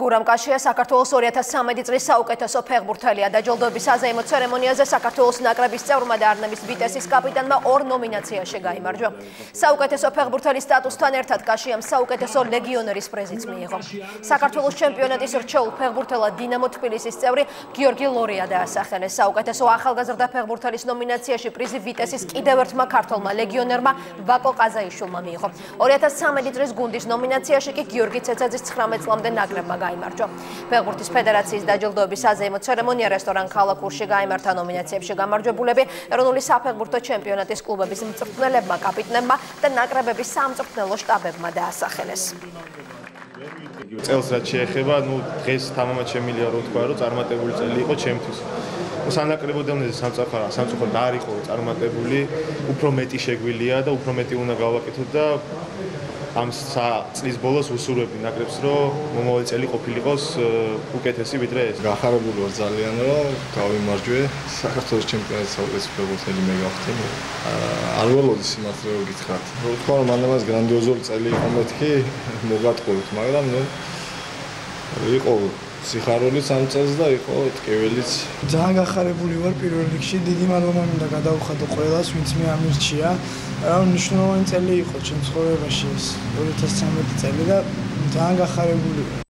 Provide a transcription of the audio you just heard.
გურამ კაშია საქართველოს 2013 წლის საუკეთესო ფეხბურთელია. დაჯილდოების საზეიმო ცერემონიაზე საქართველოს ნაკრების წევრმა და არნავის ვიტესის კაპიტანმა 2 ნომინაციაში გაიმარჯვა. საუკეთესო ფეხბურთელის სტატუსთან ერთად კაშიამ საუკეთესო ლეგიონერის პრიზიც მიიღო. საქართველოს ჩემპიონატის რჩეულ ფეხბურთელად დინამო თბილისის წევრი გიორგი ლორია დაასახელეს. საუკეთესო ახალგაზრდა ფეხბურთელის ნომინაციაში პრიზი ვიტესის კიდევ ერთმა ქართველმა ლეგიონერმა ვაკო ყაზაიშვილმა მიიღო. 2013 წლის გუნდის ნომინაციაში კი გიორგი ცეცაძის 19 წლამდე ნაკრებმა გაიმარჯვა. ფეხბურთის ფედერაციის დაჯილდოების საზეიმო ცერემონია რესტორან ქალაქურში გაიმართა. ნომინაციებში გამარჯვებულები ეროვნული საფეხბურთო ჩემპიონატის კლუბების მწვრთნელებმა, კაპიტნებმა და ნაკრებების სამწვრთნელო შტაბებმა დაასახელეს. წელს რაც შეეხება, დღეს თამამად შემიძლია რომ თქვა, რომ წარმატებული წელი იყო ჩემთვის. სანაკრებო დონეზე სამწუხაროდ არ იყო წარმატებული, უფრო მეტი შეგვიძლია და უფრო მეტი უნდა გავაკეთოთ და ამ წლის ბოლოს ვუსურვებდი ნაკრებს, რომ მომავალი წელი ყოფილიყოს უკეთესი ვიდრე ეს. გახარებული ვარ ძალიან, რომ გავიმარჯვე საქართველოს ჩემპიონატის საუკეთესო ფეხბურთელი მე გავხდე. არ ველოდი სიმართლე რომ გითხრათ. რო თქვა რომ მანდ გრანდიოზული წელი იყო მეთქი, მოგატყუით, მაგრამ იყო სიხარულიც ამ წელს და იყო ტკივილიც. ძალიან გახარებული ვარ პირველ რიგში. დიდი მადლობა მინდა გადავუხადო ყველას, ვინც მე ამირჩია. მნიშვნელოვანი წელი იყო ჩემ ცხოვრებაში ეს 2013 წელი და ძალიან გახარებული ვარ.